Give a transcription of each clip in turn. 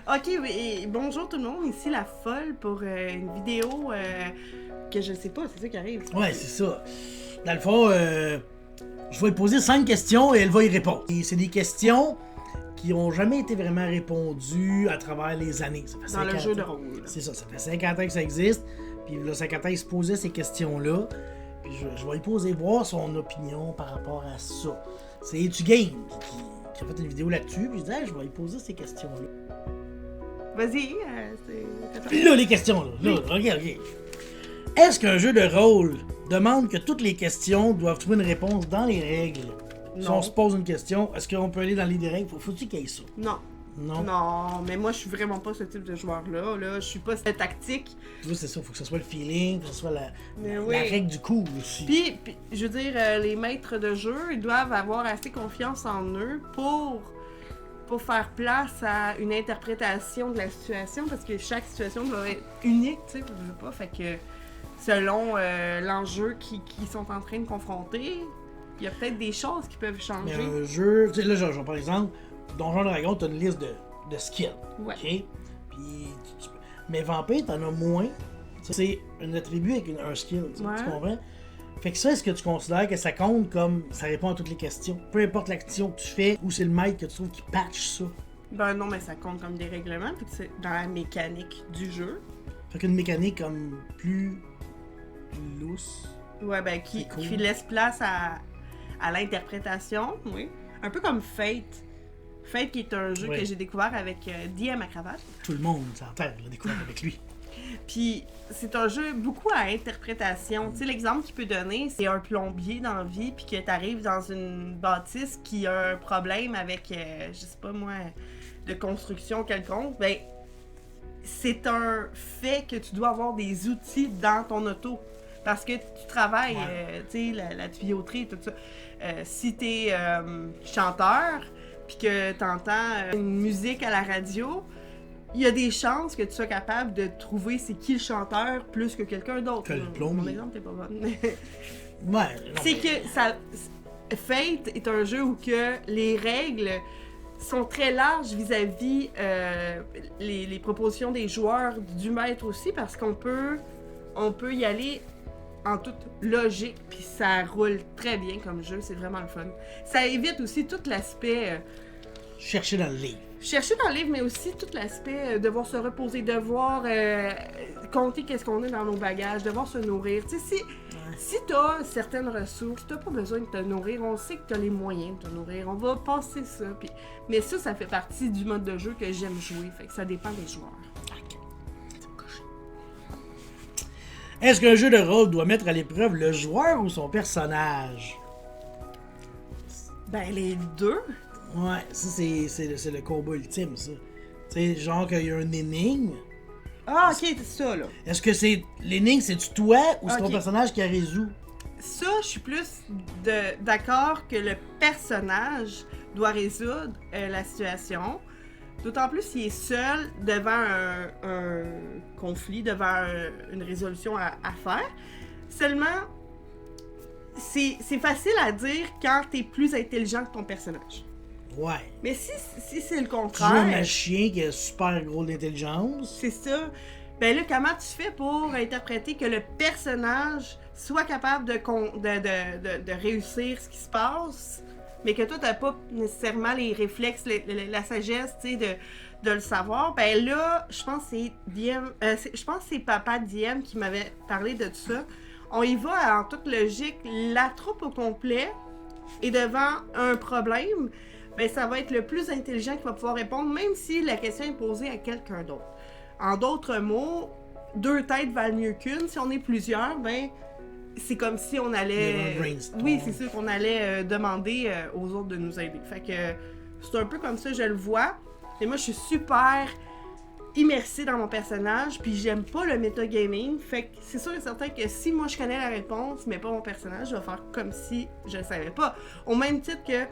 Ok, oui, bonjour tout le monde, ici la folle pour une vidéo que je sais pas, c'est ça qui arrive. Ouais, c'est ça. Dans le fond, je vais lui poser 5 questions et elle va y répondre. Et c'est des questions qui ont jamais été vraiment répondues à travers les années. Ça fait Dans 50 le jeu de ans. rôle. C'est ça fait 50 ans que ça existe. Puis là, 50 ans, il se posait ces questions-là. Puis je vais lui poser, voir son opinion par rapport à ça. C'est Etu Game qui a fait une vidéo là-dessus. Puis je disais, je vais lui poser ces questions-là. Vas-y, Puis là, les questions, là. Ok. Est-ce qu'un jeu de rôle demande que toutes les questions doivent trouver une réponse dans les règles? Si Non. on se pose une question, est-ce qu'on peut aller dans les règles? Faut-il qu'il y ait ça? Non. Non. Non, mais moi je suis vraiment pas ce type de joueur-là. Là. Je suis pas cette tactique. Tu vois, c'est ça. Faut que ce soit le feeling, que ce soit la oui. règle du coup aussi. Puis, je veux dire, les maîtres de jeu, ils doivent avoir assez confiance en eux pour faire place à une interprétation de la situation, parce que chaque situation doit être unique, tu sais, je veux pas. Fait que selon l'enjeu qu'ils sont en train de confronter, il y a peut-être des choses qui peuvent Mais changer. un jeu, tu sais, là, genre, par exemple, Donjon Dragon, t'as une liste de skills. Ouais. OK? Puis, mais Vampire, t'en as moins. Ça, c'est un attribut avec un skill. Tu comprends? Fait que ça, est-ce que tu considères que ça compte comme ça répond à toutes les questions? Peu importe l'action que tu fais, ou c'est le maître que tu trouves qui patch ça. Ben non, mais ça compte comme des règlements, puis c'est dans la mécanique du jeu. Fait qu'une mécanique comme plus lousse. Ouais, ben qui cool. laisse place à l'interprétation, oui. Un peu comme Fate. Fate qui est un jeu que j'ai découvert avec DM à cravate. Tout le monde sur Terre l'a découvert avec lui. Puis c'est un jeu beaucoup à interprétation. Tu sais, l'exemple qu'il peut donner, c'est un plombier dans la vie, puis que t'arrives dans une bâtisse qui a un problème avec, je sais pas moi, de construction quelconque. Ben, c'est un fait que tu dois avoir des outils dans ton auto. Parce que tu travailles, tu sais, la tuyauterie et tout ça. Si t'es chanteur, puis que t'entends une musique à la radio, il y a des chances que tu sois capable de trouver c'est qui le chanteur plus que quelqu'un d'autre. Que le plombier. Mon exemple, t'es pas bonne. Ouais. C'est que ça... Fate est un jeu où que les règles sont très larges vis-à-vis les propositions des joueurs, du maître aussi, parce qu'on peut y aller en toute logique, puis ça roule très bien comme jeu, c'est vraiment le fun. Ça évite aussi tout l'aspect... chercher dans le livre. Chercher dans le livre, mais aussi tout l'aspect devoir se reposer, devoir compter qu'est-ce qu'on a dans nos bagages, devoir se nourrir. Tu sais, si t'as certaines ressources, t'as pas besoin de te nourrir, on sait que t'as les moyens de te nourrir, on va passer ça. Puis... Mais ça fait partie du mode de jeu que j'aime jouer, fait que ça dépend des joueurs. Est-ce qu'un jeu de rôle doit mettre à l'épreuve le joueur ou son personnage? Ben, les deux. Ouais, ça c'est le combat ultime, ça. Tu sais, genre qu'il y a une énigme. Ah, ok, c'est ça, là. Est-ce que c'est l'énigme, c'est-tu toi ou c'est ton personnage qui la résout? Ça, je suis plus d'accord que le personnage doit résoudre la situation. D'autant plus s'il est seul devant un conflit, devant une résolution à faire. Seulement, c'est facile à dire quand t'es plus intelligent que ton personnage. Ouais. Mais si c'est le Tu joues un contraire, magicien qui a super gros d'intelligence. c'est ça. Ben là, comment tu fais pour interpréter que le personnage soit capable de réussir ce qui se passe, mais que toi, t'as pas nécessairement les réflexes, la sagesse, tu sais, de le savoir? Ben là, je pense que c'est Papa DM qui m'avait parlé de tout ça. On y va en toute logique, la troupe au complet est devant un problème, ben ça va être le plus intelligent qui va pouvoir répondre, même si la question est posée à quelqu'un d'autre. En d'autres mots, 2 têtes valent mieux qu'une. Si on est plusieurs, ben c'est comme si on allait... Oui, c'est sûr qu'on allait demander aux autres de nous aider. Fait que c'est un peu comme ça, je le vois. Et moi, je suis super immersée dans mon personnage, puis j'aime pas le metagaming. Fait que c'est sûr et certain que si moi je connais la réponse, mais pas mon personnage, je vais faire comme si je le savais pas. Au même titre que...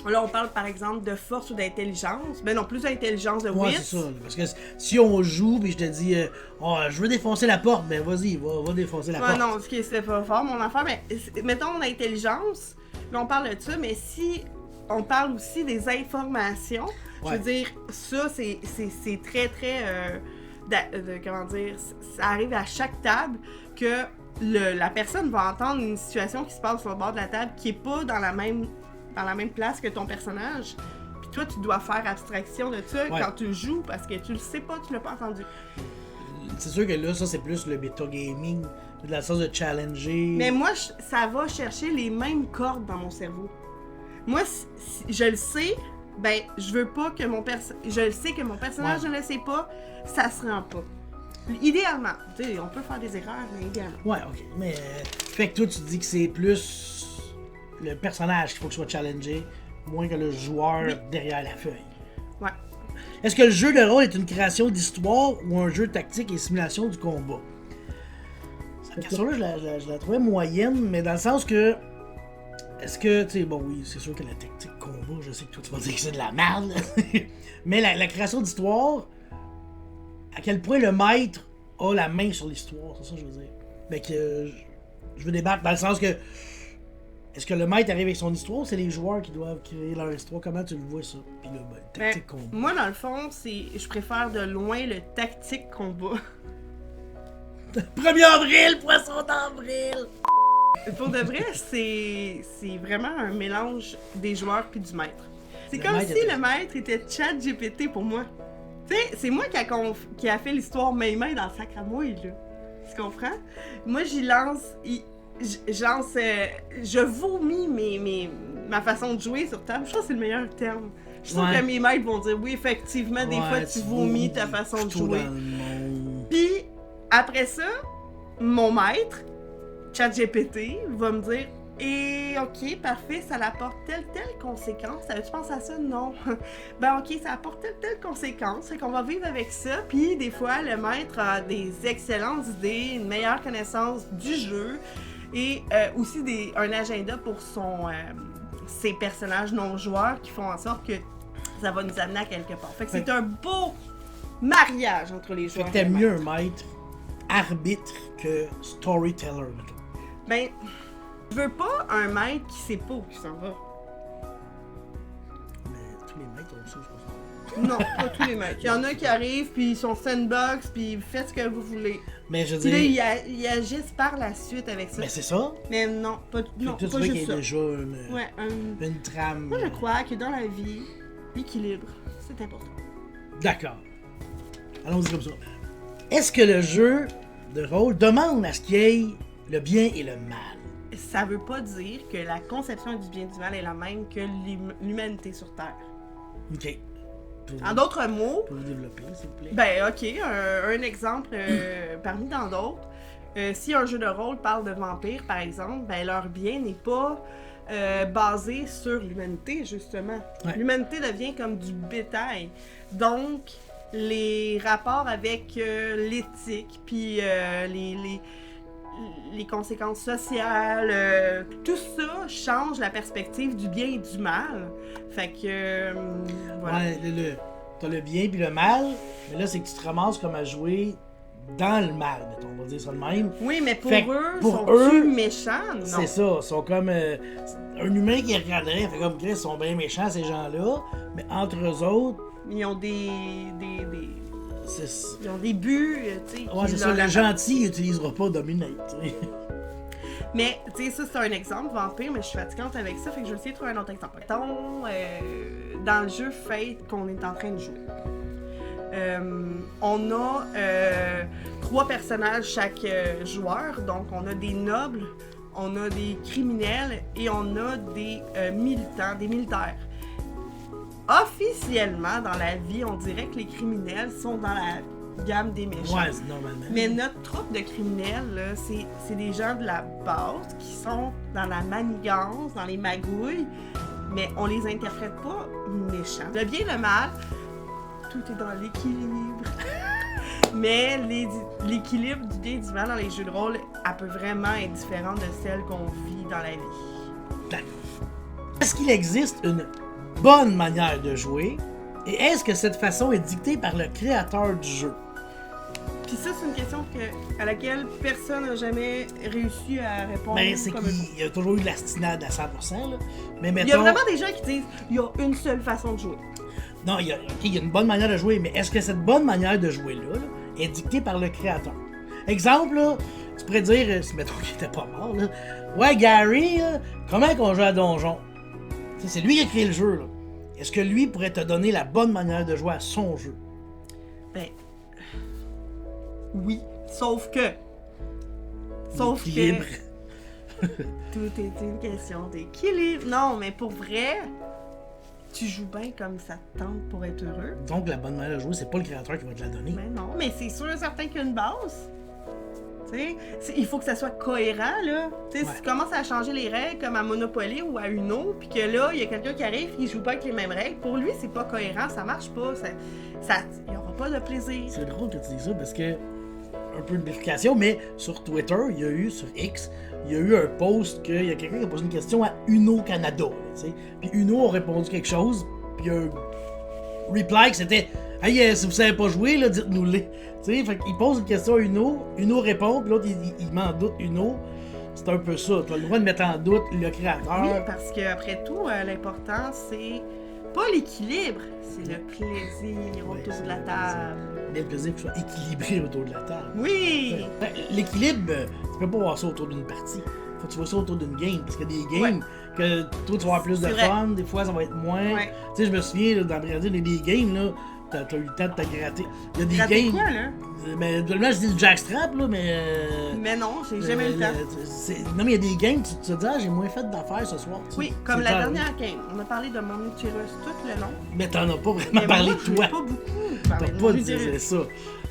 Là, on parle par exemple de force ou d'intelligence. Ben non, plus d'intelligence, de wit. Ouais, c'est ça. Parce que si on joue puis je te dis je veux défoncer la porte, ben vas-y, va défoncer la porte. Non, c'est pas fort mon affaire, mais mettons l'intelligence, là on parle de ça, mais si on parle aussi des informations, Je veux dire, ça, c'est très, très... comment dire? Ça arrive à chaque table que la personne va entendre une situation qui se passe sur le bord de la table qui est pas dans la même place que ton personnage. Puis toi, tu dois faire abstraction de ça quand tu joues parce que tu le sais pas, tu l'as pas entendu. C'est sûr que là, ça, c'est plus le metagaming, de la sorte de challenger. Mais moi, ça va chercher les mêmes cordes dans mon cerveau. Moi, si je le sais, ben, je veux pas que je le sais que mon personnage ne le sait pas, ça se rend pas. Idéalement, tu sais, on peut faire des erreurs, mais idéalement. Ouais, ok. Mais, fait que toi, tu dis que c'est plus le personnage qu'il faut que soit challengé, moins que le joueur derrière la feuille. Ouais. Est-ce que le jeu de rôle est une création d'histoire ou un jeu tactique et simulation du combat? Cette question-là, je la trouvais moyenne, mais dans le sens que... Est-ce que, tu sais, bon, oui, c'est sûr que la tactique combat, je sais que toi, tu vas dire que c'est de la merde, mais la création d'histoire, à quel point le maître a la main sur l'histoire, c'est ça que je veux dire. Mais que je veux débattre dans le sens que est-ce que le maître arrive avec son histoire ou c'est les joueurs qui doivent créer leur histoire? Comment tu le vois ça? Puis là, ben, tactique combat. Moi, dans le fond, je préfère de loin le tactique combat. 1er avril, poisson d'avril! Pour de vrai, c'est vraiment un mélange des joueurs puis du maître. C'est comme si le maître était ChatGPT pour moi. Tu sais, c'est moi qui a fait l'histoire main-main dans le sac à mouille, là. Tu comprends? Moi, j'y lance... je vomis ma façon de jouer sur table. Je trouve que c'est le meilleur terme. Je trouve que mes maîtres vont dire oui, effectivement, des fois tu vomis ta façon de jouer. Puis après ça, mon maître, ChatGPT, va me dire ok, parfait, ça apporte telle conséquence. Tu penses à ça? Non. Ben ok, ça apporte telle conséquence. Fait qu'on va vivre avec ça. Puis des fois, le maître a des excellentes idées, une meilleure connaissance du jeu et aussi un agenda pour ses personnages non-joueurs qui font en sorte que ça va nous amener à quelque part. Fait que c'est un beau mariage entre les joueurs. Fait que t'aimes mieux un maître arbitre que storyteller, mettons. Ben, je veux pas un maître qui sait pas où il s'en va. Mais tous les maîtres ont ça, je pense. Non, pas tous les maîtres. Il y en a qui arrivent, puis ils sont sandbox, puis faites ce que vous voulez. Mais je dis. Puis là, ils agissent par la suite avec ça. Mais c'est ça. Mais non, pas tu juste veux qu'il y ait ça. déjà une trame. Moi, je crois que dans la vie, l'équilibre, c'est important. D'accord. Allons-y comme ça. Est-ce que le jeu de rôle demande à ce qu'il y ait le bien et le mal? Ça veut pas dire que la conception du bien et du mal est la même que l'humanité sur Terre. OK. En d'autres mots... Pour développer, s'il vous plaît. Ben, OK. Un exemple parmi tant d'autres. Si un jeu de rôle parle de vampires, par exemple, ben leur bien n'est pas basé sur l'humanité, justement. Ouais. L'humanité devient comme du bétail. Donc, les rapports avec l'éthique, puis les conséquences sociales, tout ça change la perspective du bien et du mal. Fait que, voilà. Ouais, t'as le bien puis le mal, mais là, c'est que tu te ramasses comme à jouer dans le mal, mettons, on va dire ça de même. Oui, mais pour eux, pour sont-ils méchants? Non. C'est ça, ils sont comme... un humain qui regarderait, fait comme, ils sont bien méchants, ces gens-là, mais entre eux autres... Ils ont ils ont des buts, tu sais. Ouais, c'est ça, le gentil, il utilisera pas Dominate, tu sais. Mais, tu sais, ça, c'est un exemple, vampire, mais je suis fatigante avec ça, fait que je vais essayer de trouver un autre exemple. Mettons, dans le jeu Fate qu'on est en train de jouer, on a 3 personnages chaque joueur, donc on a des nobles, on a des criminels et on a des militants, des militaires. Officiellement, dans la vie, on dirait que les criminels sont dans la gamme des méchants. Ouais, c'est normalement. Mais notre troupe de criminels, là, c'est des gens de la base qui sont dans la manigance, dans les magouilles, mais on les interprète pas méchants. Le bien et le mal, tout est dans l'équilibre. Mais l'équilibre du bien et du mal dans les jeux de rôle, elle peut vraiment être différente de celle qu'on vit dans la vie. D'accord. Est-ce qu'il existe une bonne manière de jouer? Et est-ce que cette façon est dictée par le créateur du jeu? Puis ça, c'est une question à laquelle personne n'a jamais réussi à répondre. Ben, c'est qu'il y a toujours eu de la stinade à 100%, là. Mais mettons... Il y a vraiment des gens qui disent il y a une seule façon de jouer. Non, il y a une bonne manière de jouer, mais est-ce que cette bonne manière de jouer là, est dictée par le créateur? Exemple, là, tu pourrais dire, si mettons qu'il était pas mort, là, ouais, Gary, là, comment qu'on joue à Donjon? T'sais, c'est lui qui a créé le jeu, là. Est-ce que lui pourrait te donner la bonne manière de jouer à son jeu? Ben. Oui. Sauf que. L'équilibre. Tout est une question d'équilibre. Non, mais pour vrai, tu joues bien comme ça te tente pour être heureux. Donc, la bonne manière de jouer, c'est pas le créateur qui va te la donner. Mais non, mais c'est sûr et certain qu'il y a une base. Tu sais, il faut que ça soit cohérent, là. Tu sais, si tu commences à changer les règles comme à Monopoly ou à Uno, puis que là, il y a quelqu'un qui arrive et il joue pas avec les mêmes règles, pour lui, c'est pas cohérent, ça marche pas, il y aura pas de plaisir. C'est drôle que tu dises ça parce que, un peu de vérification, mais sur Twitter, il y a eu, sur X, il y a eu un post qu'il y a quelqu'un qui a posé une question à Uno Canada, tu sais. Puis Uno a répondu quelque chose, puis il y a un reply que c'était « Hey, si vous savez pas jouer, là, dites-nous-le. » Tu sais, fait qu'il pose une question à Uno répond, puis l'autre, il met en doute Uno. C'est un peu ça. Tu as le droit de mettre en doute le créateur. Oui, parce qu'après tout, l'important, c'est pas l'équilibre, c'est le plaisir autour de la table. Mais le plaisir qu'il soit équilibré autour de la table. Oui! L'équilibre, tu peux pas voir ça autour d'une partie. Faut que tu vois ça autour d'une game. Parce qu'il y a des games que toi, tu vas avoir plus de fun, des fois, ça va être moins. Ouais. Tu sais, je me souviens, là, dans Brésil, il y a des games, là, t'as eu le temps de te gratter. Il y a des Gratter games. quoi, là? Mais là, je dis le jackstrap, là, mais. Mais non, j'ai jamais eu le temps. Non, mais il y a des games, tu te dis, ah, j'ai moins fait d'affaires ce soir. Oui, comme la dernière game. On a parlé de Mommy Chirus tout le long. Mais t'en as pas vraiment parlé de toi. Pas beaucoup. T'as pas dit ça.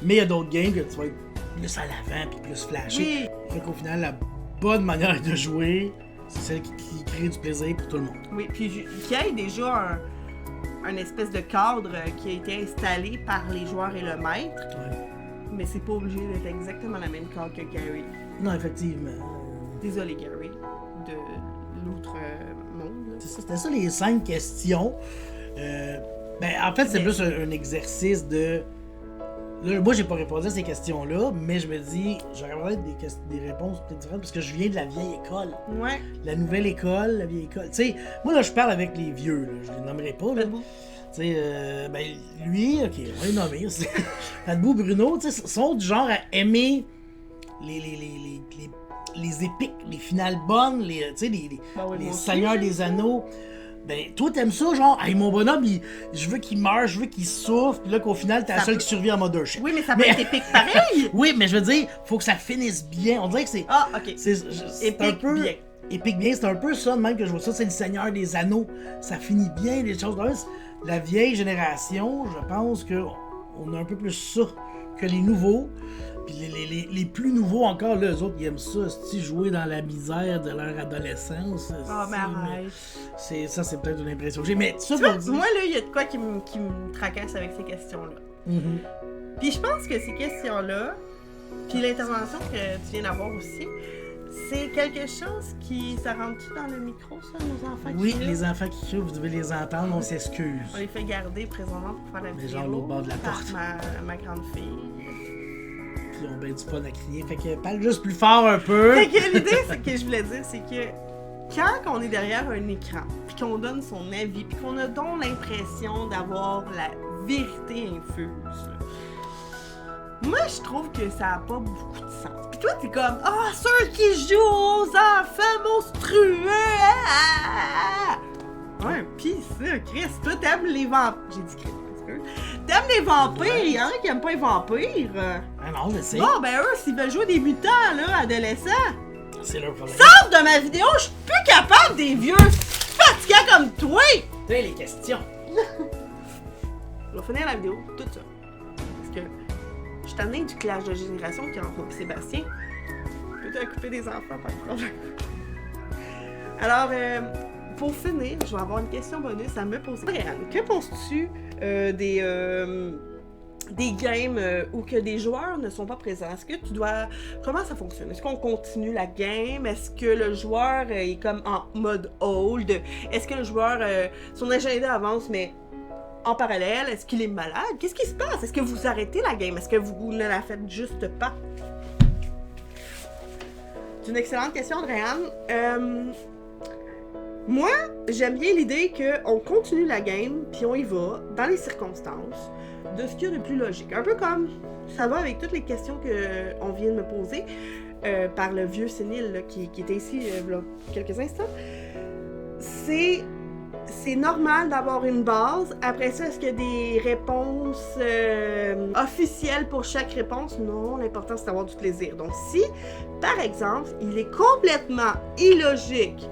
Mais il y a d'autres games que tu vas être plus à l'avant puis plus flashé. Oui. Fait qu'au final, la bonne manière de jouer, c'est celle qui crée du plaisir pour tout le monde. Oui, puis qu'il y ait déjà un espèce de cadre qui a été installé par les joueurs et le maître. Ouais. Mais c'est pas obligé d'être exactement la même cadre que Gary. Non, effectivement. Désolé, Gary, de l'autre monde. C'est ça, c'était ça les 5 questions. Ben, en fait, c'est plus un exercice de. Là, moi, j'ai pas répondu à ces questions-là, mais je me dis, j'aurais peut-être des réponses peut-être différentes parce que je viens de la vieille école. Ouais. La nouvelle école, la vieille école. Tu sais, moi, là, je parle avec les vieux, là. Je les nommerai pas, là. Tu sais, ben, lui, ok, on va les nommer. Fadbou, Bruno, tu sais, sont du genre à aimer les épiques, les finales bonnes, tu sais, les Seigneurs des Anneaux. Ben, toi, t'aimes ça, genre, hey, mon bonhomme, je veux qu'il meure, je veux qu'il souffre, pis là, qu'au final, t'es la seule qui survit en Mothership. Oui, mais ça peut être épique pareil! Oui, mais je veux dire, faut que ça finisse bien. On dirait que c'est. Ah, ok. C'est un peu. Bien. Épique bien, c'est un peu ça de même que je vois ça, c'est le Seigneur des Anneaux. Ça finit bien, les choses là. La vieille génération, je pense qu'on a un peu plus ça que les nouveaux. Puis les plus nouveaux encore, là, eux autres, ils aiment ça, jouer dans la misère de leur adolescence. Ah, mais arrête. Ça, c'est peut-être une impression que j'ai. Mais ça, tu vois, moi, là, il y a de quoi qui me tracasse avec ces questions-là. Mm-hmm. Puis je pense que ces questions-là, puis l'intervention que tu viens d'avoir aussi, c'est quelque chose qui... Ça rentre-tu dans le micro, ça, nos enfants qui Oui, crient? les enfants qui crient, vous devez les entendre, on s'excuse. On les fait garder présentement pour faire la Mais vidéo. genre l'autre bord de la par porte. ma grande fille. Puis ils ont bien du fun à crier, fait que parle juste plus fort un peu. Fait que l'idée, c'est que je voulais dire, c'est que quand on est derrière un écran, puis qu'on donne son avis, puis qu'on a donc l'impression d'avoir la vérité infuse, là, moi, je trouve que ça a pas beaucoup de sens. Puis toi, t'es comme, ah, ceux qui jouent aux enfants monstrueux! Ouais, pis ça, Chris, toi, t'aimes les vampires. J'ai dit Chris, parce que. T'aimes les vampires, y'en a qui aiment pas les vampires. Ah non, je sais. Bon, ben eux, s'ils veulent jouer des mutants, là, adolescents. C'est leur problème. Sors de ma vidéo, je suis plus capable des vieux fatigants comme toi! T'as les questions. Je vais finir la vidéo, tout ça. Parce que je suis tannée du clash de génération qui est entre moi et Sébastien. Peux-tu couper des enfants, pas de problème. Alors, pour finir, je vais avoir une question bonus à me poser. Réanne, que penses-tu des games où que des joueurs ne sont pas présents? Est-ce que tu dois... Comment ça fonctionne? Est-ce qu'on continue la game? Est-ce que le joueur est comme en mode hold? Est-ce que le joueur... son agenda avance, mais en parallèle, est-ce qu'il est malade? Qu'est-ce qui se passe? Est-ce que vous arrêtez la game? Est-ce que vous ne la faites juste pas? C'est une excellente question, Andréane. Moi, j'aime bien l'idée qu'on continue la game, puis on y va, dans les circonstances, de ce qu'il y a de plus logique. Un peu comme ça va avec toutes les questions qu'on vient de me poser par le vieux sénile là, qui était ici il y a quelques instants. C'est normal d'avoir une base. Après ça, est-ce qu'il y a des réponses officielles pour chaque réponse? Non, l'important c'est d'avoir du plaisir. Donc si, par exemple, il est complètement illogique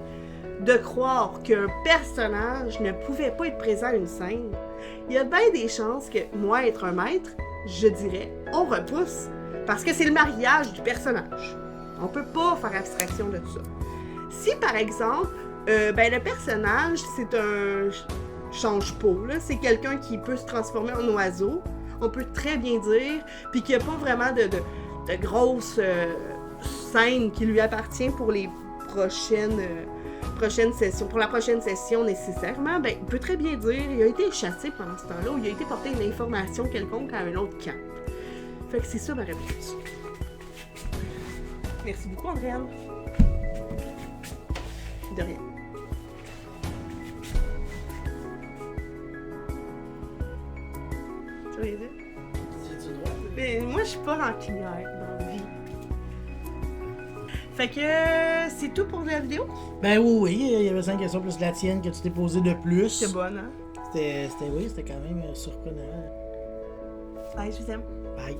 de croire qu'un personnage ne pouvait pas être présent à une scène, il y a bien des chances que, moi, être un maître, je dirais, on repousse. Parce que c'est le mariage du personnage. On peut pas faire abstraction de tout ça. Si, par exemple, le personnage, c'est un change-peau, c'est quelqu'un qui peut se transformer en oiseau, on peut très bien dire, puis qu'il n'y a pas vraiment de grosses scènes qui lui appartient pour les prochaines sessions, pour la prochaine session nécessairement, il peut très bien dire il a été chassé pendant ce temps-là ou il a été porté une information quelconque à un autre camp. Fait que c'est ça ma réponse. Merci beaucoup, Andréane. De rien. Tu vas y dire? Mais moi, je suis pas rancunière dans la vie. Fait que c'est tout pour la vidéo? Ben oui, il y avait 5 questions plus la tienne que tu t'es posée de plus. C'était bonne, hein? C'était quand même surprenant. Bye, je vous aime. Bye.